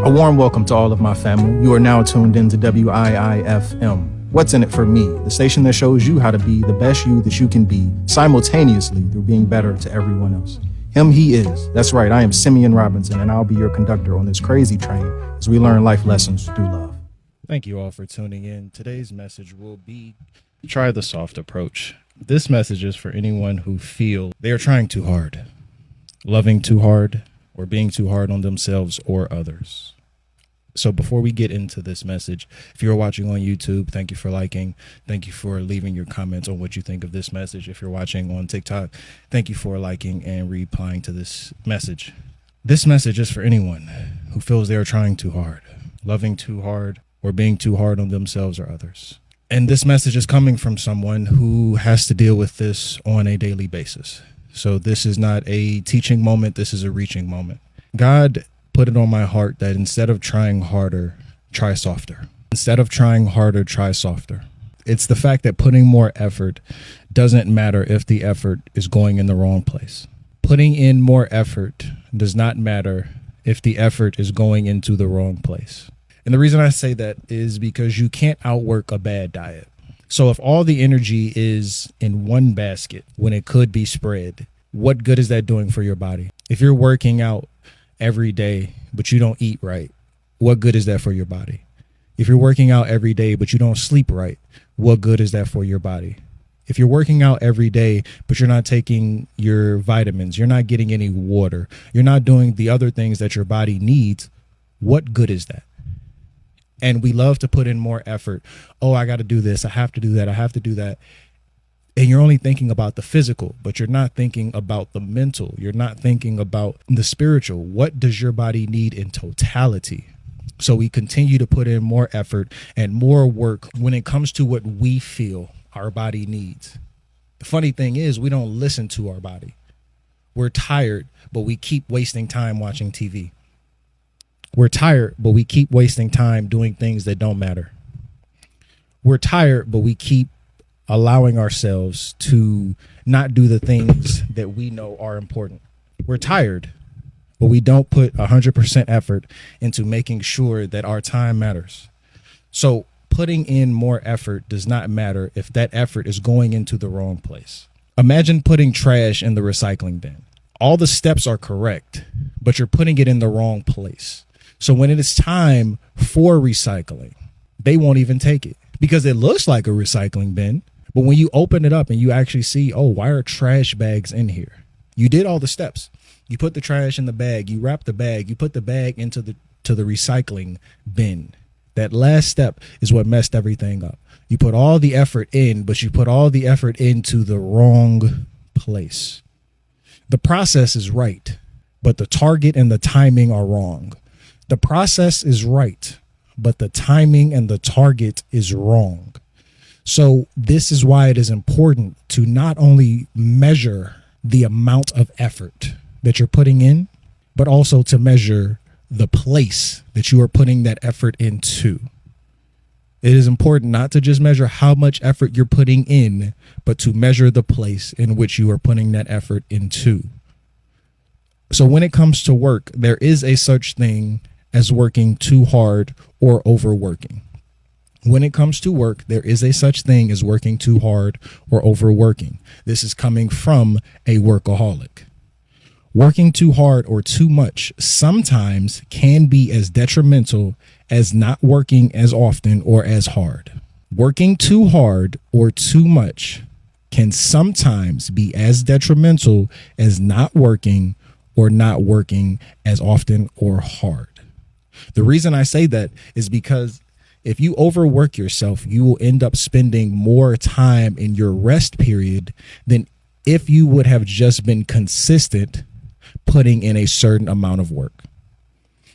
A warm welcome to all of my family. You are now tuned into WIIFM. What's in it for me? The station that shows you how to be the best you that you can be simultaneously through being better to everyone else. Him, he is. That's right, I am Simeon Robinson, and I'll be your conductor on this crazy train as we learn life lessons through love. Thank you all for tuning in. Today's message will be try the soft approach. This message is for anyone who feel they are trying too hard, loving too hard, or being too hard on themselves or others. So before we get into this message, if you're watching on YouTube, thank you for liking. Thank you for leaving your comments on what you think of this message. If you're watching on TikTok, thank you for liking and replying to this message. This message is for anyone who feels they are trying too hard, loving too hard, or being too hard on themselves or others. And this message is coming from someone who has to deal with this on a daily basis. So this is not a teaching moment. This is a reaching moment. God put it on my heart that instead of trying harder, try softer. Instead of trying harder, try softer. It's the fact that putting more effort doesn't matter if the effort is going in the wrong place. Putting in more effort does not matter if the effort is going into the wrong place. And the reason I say that is because you can't outwork a bad diet. So if all the energy is in one basket when it could be spread, what good is that doing for your body? If you're working out every day, but you don't eat right, what good is that for your body? If you're working out every day, but you don't sleep right, what good is that for your body? If you're working out every day, but you're not taking your vitamins, you're not getting any water, you're not doing the other things that your body needs, what good is that? And we love to put in more effort. Oh, I got to do this. I have to do that. I have to do that. And you're only thinking about the physical, but you're not thinking about the mental. You're not thinking about the spiritual. What does your body need in totality? So we continue to put in more effort and more work when it comes to what we feel our body needs. The funny thing is we don't listen to our body. We're tired, but we keep wasting time watching TV. We're tired, but we keep wasting time doing things that don't matter. We're tired, but we keep allowing ourselves to not do the things that we know are important. We're tired, but we don't put 100% effort into making sure that our time matters. So putting in more effort does not matter if that effort is going into the wrong place. Imagine putting trash in the recycling bin. All the steps are correct, but you're putting it in the wrong place. So when it is time for recycling, they won't even take it because it looks like a recycling bin. But when you open it up and you actually see, oh, why are trash bags in here? You did all the steps. You put the trash in the bag, you wrap the bag, you put the bag into the recycling bin. That last step is what messed everything up. You put all the effort in, but you put all the effort into the wrong place. The process is right, but the target and the timing are wrong. The process is right, but the timing and the target is wrong. So this is why it is important to not only measure the amount of effort that you're putting in, but also to measure the place that you are putting that effort into. It is important not to just measure how much effort you're putting in, but to measure the place in which you are putting that effort into. So when it comes to work, there is a such thing as working too hard or overworking. When it comes to work, there is a such thing as working too hard or overworking. This is coming from a workaholic. Working too hard or too much sometimes can be as detrimental as not working as often or as hard. Working too hard or too much can sometimes be as detrimental as not working or not working as often or hard. The reason I say that is because if you overwork yourself, you will end up spending more time in your rest period than if you would have just been consistent putting in a certain amount of work.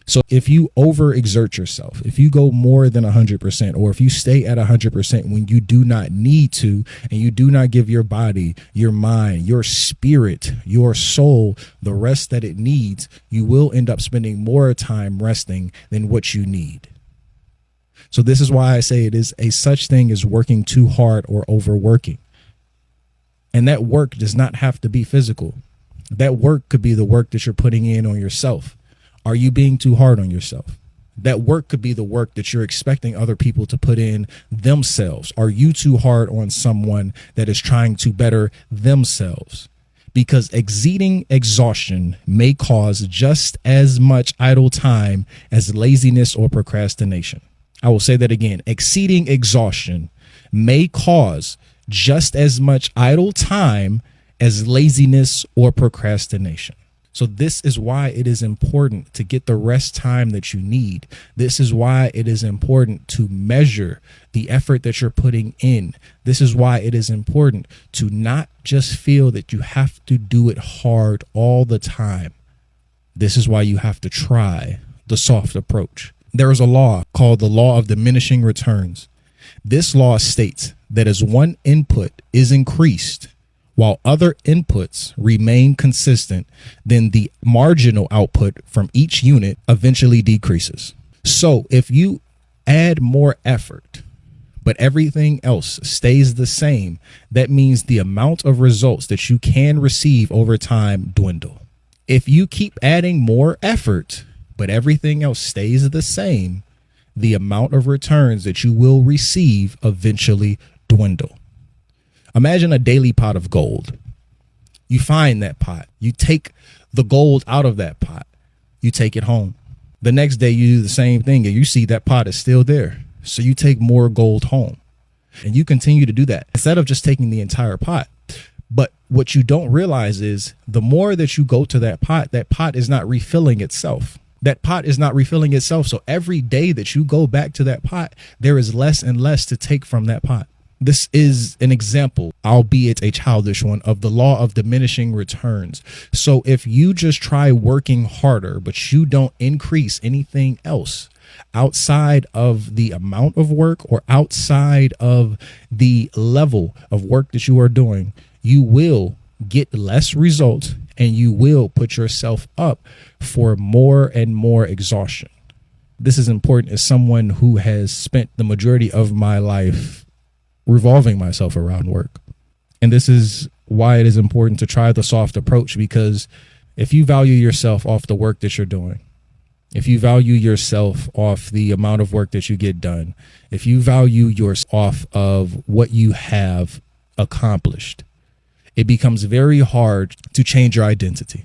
So if you overexert yourself, if you go more than 100%, or if you stay at 100% when you do not need to, and you do not give your body, your mind, your spirit, your soul the rest that it needs, you will end up spending more time resting than what you need. So this is why I say it is a such thing as working too hard or overworking. And that work does not have to be physical. That work could be the work that you're putting in on yourself. Are you being too hard on yourself? That work could be the work that you're expecting other people to put in themselves. Are you too hard on someone that is trying to better themselves? Because exceeding exhaustion may cause just as much idle time as laziness or procrastination. I will say that again. Exceeding exhaustion may cause just as much idle time as laziness or procrastination. So this is why it is important to get the rest time that you need. This is why it is important to measure the effort that you're putting in. This is why it is important to not just feel that you have to do it hard all the time. This is why you have to try the soft approach. There is a law called the law of diminishing returns. This law states that as one input is increased, while other inputs remain consistent, then the marginal output from each unit eventually decreases. So if you add more effort, but everything else stays the same, that means the amount of results that you can receive over time dwindle. If you keep adding more effort, but everything else stays the same, the amount of returns that you will receive eventually dwindle. Imagine a daily pot of gold. You find that pot. You take the gold out of that pot. You take it home. The next day you do the same thing and you see that pot is still there. So you take more gold home and you continue to do that instead of just taking the entire pot. But what you don't realize is the more that you go to that pot is not refilling itself. That pot is not refilling itself. So every day that you go back to that pot, there is less and less to take from that pot. This is an example, albeit a childish one, of the law of diminishing returns. So if you just try working harder, but you don't increase anything else outside of the amount of work or outside of the level of work that you are doing, you will get less results and you will put yourself up for more and more exhaustion. This is important as someone who has spent the majority of my life revolving myself around work. And this is why it is important to try the soft approach, because if you value yourself off the work that you're doing, if you value yourself off the amount of work that you get done, if you value yourself off of what you have accomplished, it becomes very hard to change your identity.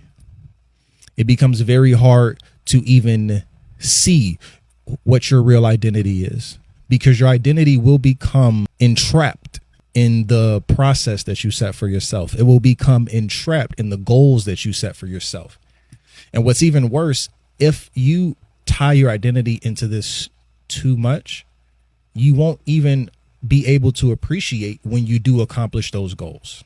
It becomes very hard to even see what your real identity is, because your identity will become entrapped in the process that you set for yourself. It will become entrapped in the goals that you set for yourself. And what's even worse, if you tie your identity into this too much, you won't even be able to appreciate when you do accomplish those goals.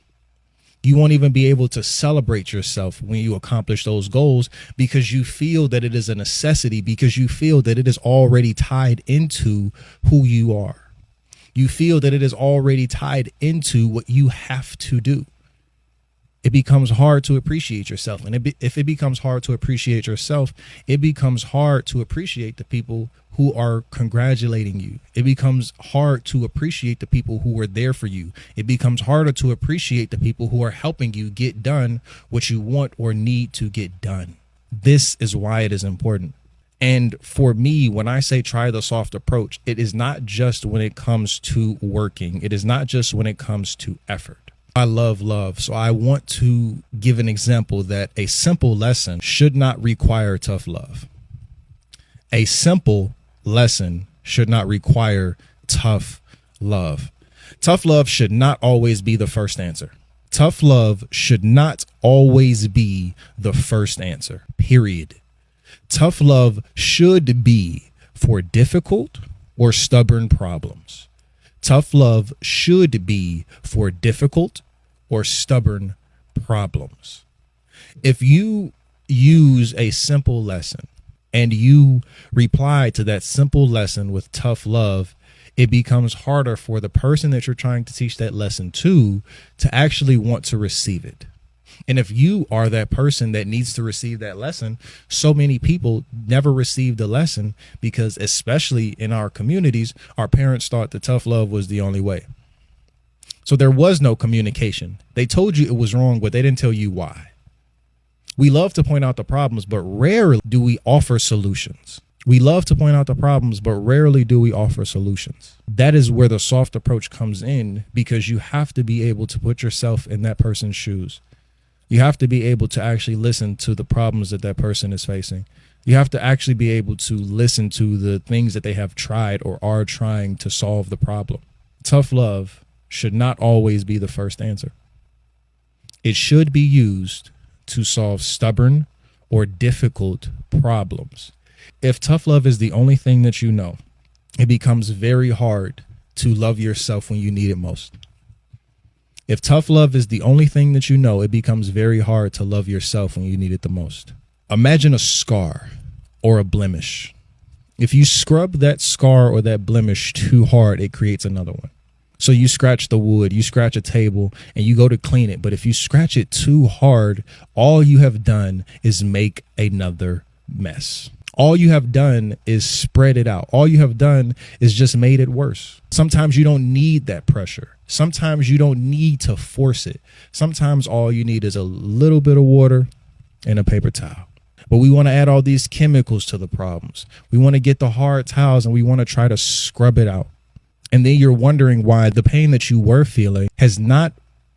You won't even be able to celebrate yourself when you accomplish those goals, because you feel that it is a necessity, because you feel that it is already tied into who you are. You feel that it is already tied into what you have to do. It becomes hard to appreciate yourself. And if it becomes hard to appreciate yourself, it becomes hard to appreciate the people who are congratulating you. It becomes hard to appreciate the people who are there for you. It becomes harder to appreciate the people who are helping you get done what you want or need to get done. This is why it is important. And for me, when I say try the soft approach, it is not just when it comes to working. It is not just when it comes to effort. I love. So I want to give an example that a simple lesson should not require tough love. A simple lesson should not require tough love. Tough love should not always be the first answer. Tough love should not always be the first answer, period. Tough love should be for difficult or stubborn problems. Tough love should be for difficult or stubborn problems. If you use a simple lesson and you reply to that simple lesson with tough love, it becomes harder for the person that you're trying to teach that lesson to actually want to receive it. And if you are that person that needs to receive that lesson, so many people never receive the lesson because, especially in our communities, our parents thought that tough love was the only way. So there was no communication. They told you it was wrong, but they didn't tell you why. We love to point out the problems, but rarely do we offer solutions. We love to point out the problems, but rarely do we offer solutions. That is where the soft approach comes in, because you have to be able to put yourself in that person's shoes. You have to be able to actually listen to the problems that that person is facing. You have to actually be able to listen to the things that they have tried or are trying to solve the problem. Tough love should not always be the first answer. It should be used to solve stubborn or difficult problems. If tough love is the only thing that you know, it becomes very hard to love yourself when you need it most. If tough love is the only thing that you know, it becomes very hard to love yourself when you need it the most. Imagine a scar or a blemish. If you scrub that scar or that blemish too hard, it creates another one. So you scratch the wood, you scratch a table, and you go to clean it. But if you scratch it too hard, all you have done is make another mess. All you have done is spread it out. All you have done is just made it worse. Sometimes you don't need that pressure. Sometimes you don't need to force it. Sometimes all you need is a little bit of water and a paper towel. But we want to add all these chemicals to the problems. We want to get the hard towels and we want to try to scrub it out. And then you're wondering why the pain that you were feeling has not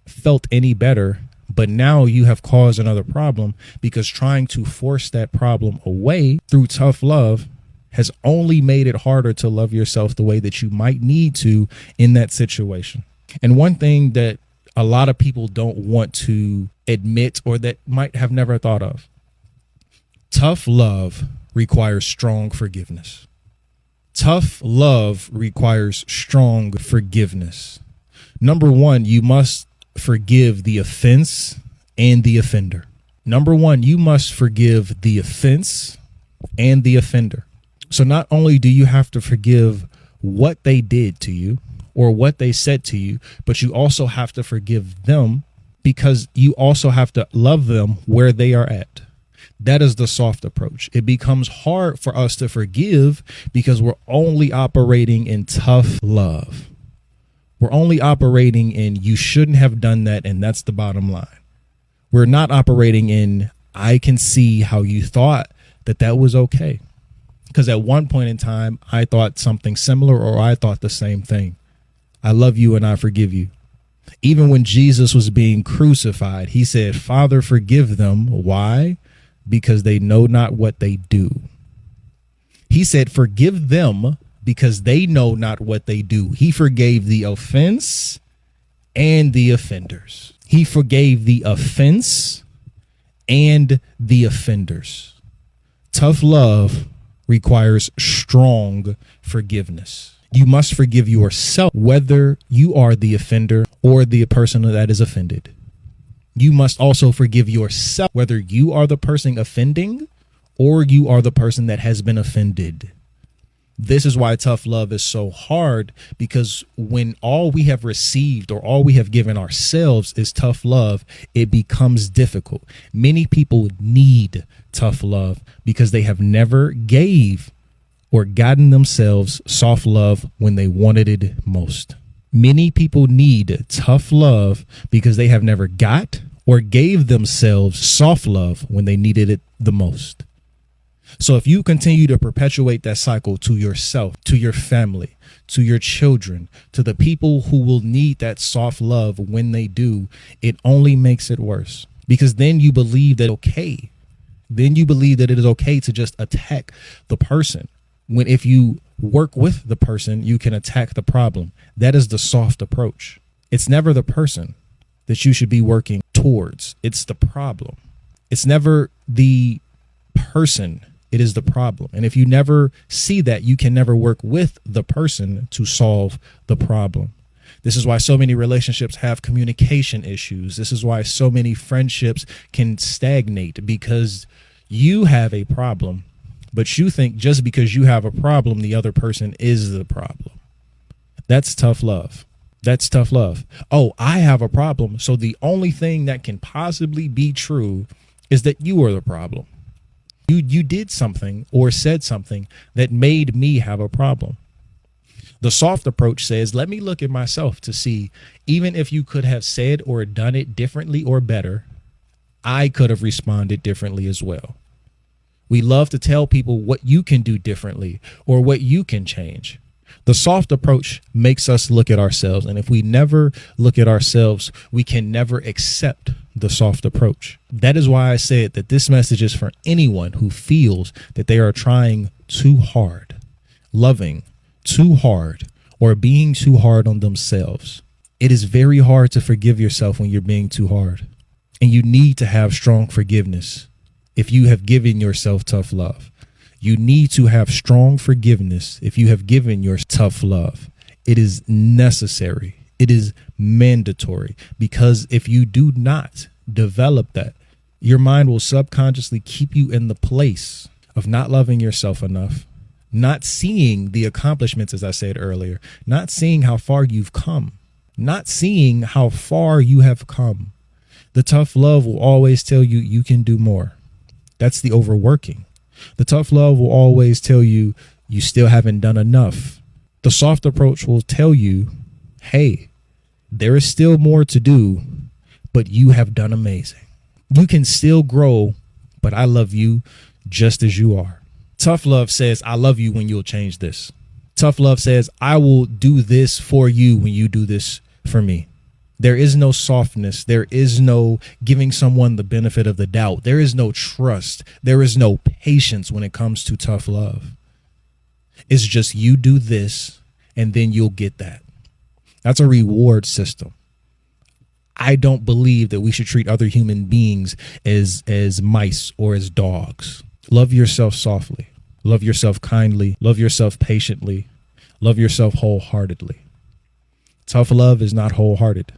felt any better, but now you have caused another problem, because trying to force that problem away through tough love has only made it harder to love yourself the way that you might need to in that situation. And one thing that a lot of people don't want to admit, or that might have never thought of, tough love requires strong forgiveness. Tough love requires strong forgiveness. Number one, you must forgive the offense and the offender. Number one, you must forgive the offense and the offender. So not only do you have to forgive what they did to you or what they said to you, but you also have to forgive them, because you also have to love them where they are at. That is the soft approach. It becomes hard for us to forgive because we're only operating in tough love. We're only operating in you shouldn't have done that, and that's the bottom line. We're not operating in I can see how you thought that was okay. Because at one point in time, I thought something similar, or I thought the same thing. I love you and I forgive you. Even when Jesus was being crucified, he said, Father, forgive them. Why? Because they know not what they do. He said, forgive them because they know not what they do. He forgave the offense and the offenders. He forgave the offense and the offenders. Tough love requires strong forgiveness. You must forgive yourself, whether you are the offender or the person that is offended. You must also forgive yourself, whether you are the person offending or you are the person that has been offended. This is why tough love is so hard, because when all we have received or all we have given ourselves is tough love, it becomes difficult. Many people need tough love because they have never gave or gotten themselves soft love when they wanted it most. Many people need tough love because they have never got or gave themselves soft love when they needed it the most. So if you continue to perpetuate that cycle to yourself, to your family, to your children, to the people who will need that soft love when they do, it only makes it worse, because then you believe that okay. Then you believe that it is okay to just attack the person, when if you work with the person, you can attack the problem. That is the soft approach. It's never the person that you should be working towards. It's the problem. It's never the person. It is the problem. And if you never see that, you can never work with the person to solve the problem. This is why so many relationships have communication issues. This is why so many friendships can stagnate, because you have a problem, but you think just because you have a problem, the other person is the problem. That's tough love. That's tough love. Oh, I have a problem, so the only thing that can possibly be true is that you are the problem. You did something or said something that made me have a problem. The soft approach says, let me look at myself to see, even if you could have said or done it differently or better, I could have responded differently as well. We love to tell people what you can do differently or what you can change. The soft approach makes us look at ourselves. And if we never look at ourselves, we can never accept the soft approach. That is why I said that this message is for anyone who feels that they are trying too hard, loving too hard, or being too hard on themselves. It is very hard to forgive yourself when you're being too hard. And you need to have strong forgiveness if you have given yourself tough love. You need to have strong forgiveness if you have given your tough love. It is necessary. It is mandatory, because if you do not develop that, your mind will subconsciously keep you in the place of not loving yourself enough, not seeing the accomplishments, as I said earlier, not seeing how far you've come, not seeing how far you have come. The tough love will always tell you you can do more. That's the overworking. The tough love will always tell you you still haven't done enough. The soft approach will tell you, hey, there is still more to do, but you have done amazing. You can still grow, but I love you just as you are. Tough love says, I love you when you'll change this. Tough love says, I will do this for you when you do this for me. There is no softness. There is no giving someone the benefit of the doubt. There is no trust. There is no patience when it comes to tough love. It's just you do this and then you'll get that. That's a reward system. I don't believe that we should treat other human beings as mice or as dogs. Love yourself softly. Love yourself kindly. Love yourself patiently. Love yourself wholeheartedly. Tough love is not wholehearted.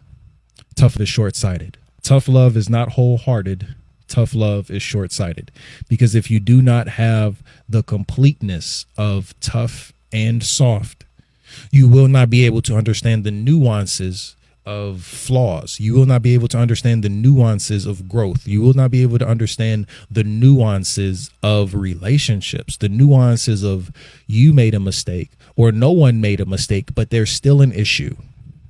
Tough is short-sighted. Tough love is not wholehearted. Tough love is short-sighted. Because if you do not have the completeness of tough and soft, you will not be able to understand the nuances of flaws. You will not be able to understand the nuances of growth. You will not be able to understand the nuances of relationships, the nuances of you made a mistake or no one made a mistake, but there's still an issue.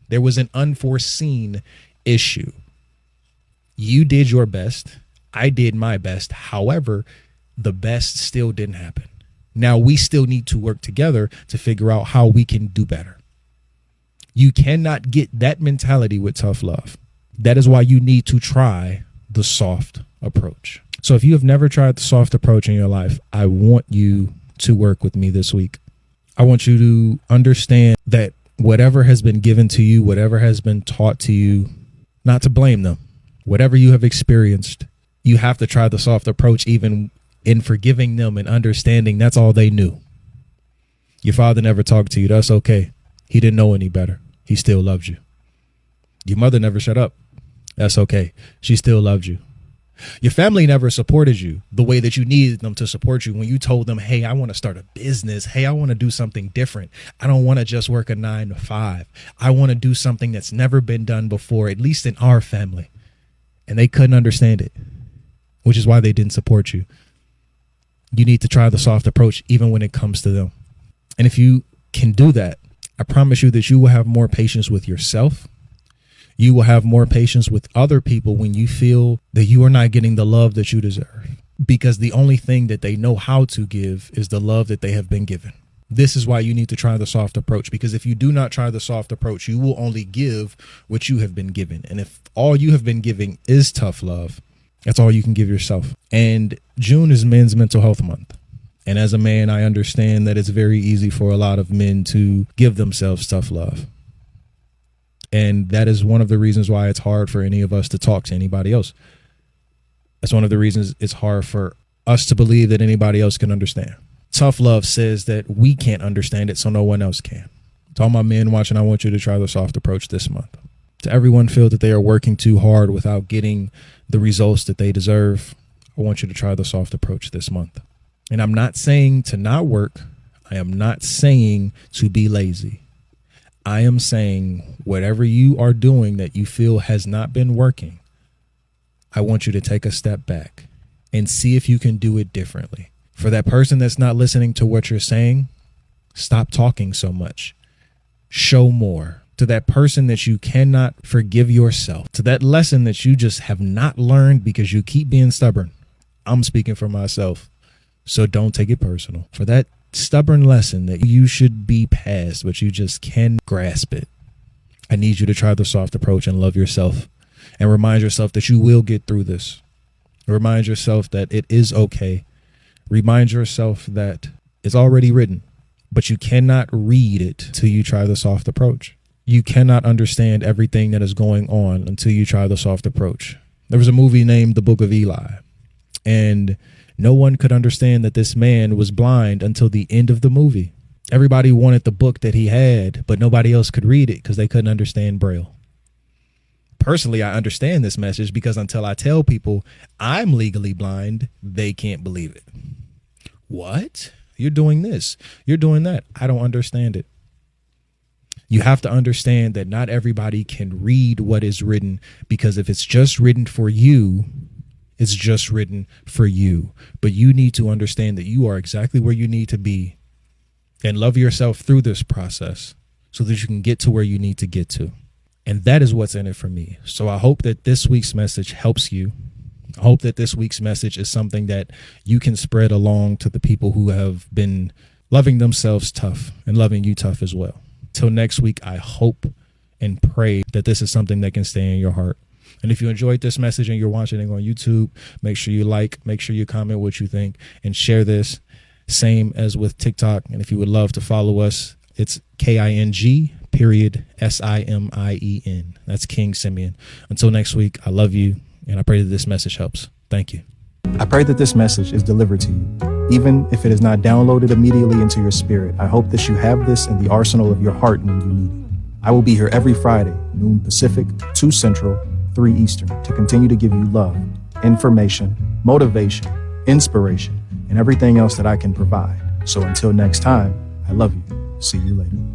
There was an unforeseen issue. You did your best. I did my best. However, the best still didn't happen. Now we still need to work together to figure out how we can do better. You cannot get that mentality with tough love. That is why you need to try the soft approach. So if you have never tried the soft approach in your life, I want you to work with me this week. I want you to understand that whatever has been given to you, whatever has been taught to you, not to blame them. Whatever you have experienced, you have to try the soft approach, even in forgiving them and understanding that's all they knew. Your father never talked to you. That's okay. He didn't know any better. He still loves you. Your mother never shut up. That's okay. She still loves you. Your family never supported you the way that you needed them to support you when you told them, hey, I want to start a business. Hey, I want to do something different. I don't want to just work a 9 to 5. I want to do something that's never been done before, at least in our family. And they couldn't understand it, which is why they didn't support you. You need to try the soft approach even when it comes to them. And if you can do that, I promise you that you will have more patience with yourself. You will have more patience with other people when you feel that you are not getting the love that you deserve, because the only thing that they know how to give is the love that they have been given. This is why you need to try the soft approach, because if you do not try the soft approach, you will only give what you have been given. And if all you have been giving is tough love, that's all you can give yourself. And June is Men's Mental Health Month. And as a man, I understand that it's very easy for a lot of men to give themselves tough love. And that is one of the reasons why it's hard for any of us to talk to anybody else. That's one of the reasons it's hard for us to believe that anybody else can understand. Tough love says that we can't understand it, so no one else can. To all my men watching, I want you to try the soft approach this month. To everyone feel that they are working too hard without getting the results that they deserve, I want you to try the soft approach this month. And I'm not saying to not work. I am not saying to be lazy. I am saying whatever you are doing that you feel has not been working, I want you to take a step back and see if you can do it differently. For that person that's not listening to what you're saying, stop talking so much. Show more. To that person that you cannot forgive yourself, to that lesson that you just have not learned because you keep being stubborn. I'm speaking for myself. So don't take it personal. For that stubborn lesson that you should be past, but you just can't grasp it, I need you to try the soft approach and love yourself and remind yourself that you will get through this. Remind yourself that it is okay. Remind yourself that it's already written, but you cannot read it till you try the soft approach. You cannot understand everything that is going on until you try the soft approach. There was a movie named The Book of Eli, and no one could understand that this man was blind until the end of the movie. Everybody wanted the book that he had, but nobody else could read it because they couldn't understand Braille. Personally, I understand this message because until I tell people I'm legally blind, they can't believe it. What? You're doing this. You're doing that. I don't understand it. You have to understand that not everybody can read what is written, because if it's just written for you, it's just written for you. But you need to understand that you are exactly where you need to be and love yourself through this process so that you can get to where you need to get to. And that is what's in it for me. So I hope that this week's message helps you. I hope that this week's message is something that you can spread along to the people who have been loving themselves tough and loving you tough as well. Till next week, I hope and pray that this is something that can stay in your heart. And if you enjoyed this message and you're watching it on YouTube, make sure you like, make sure you comment what you think, and share this. Same as with TikTok. And if you would love to follow us, it's KING SIMIEN. That's King Simeon. Until next week, I love you, and I pray that this message helps. Thank you. I pray that this message is delivered to you. Even if it is not downloaded immediately into your spirit, I hope that you have this in the arsenal of your heart when you need it. I will be here every Friday, noon Pacific, 2 Central, 3 Eastern, to continue to give you love, information, motivation, inspiration, and everything else that I can provide. So until next time, I love you. See you later.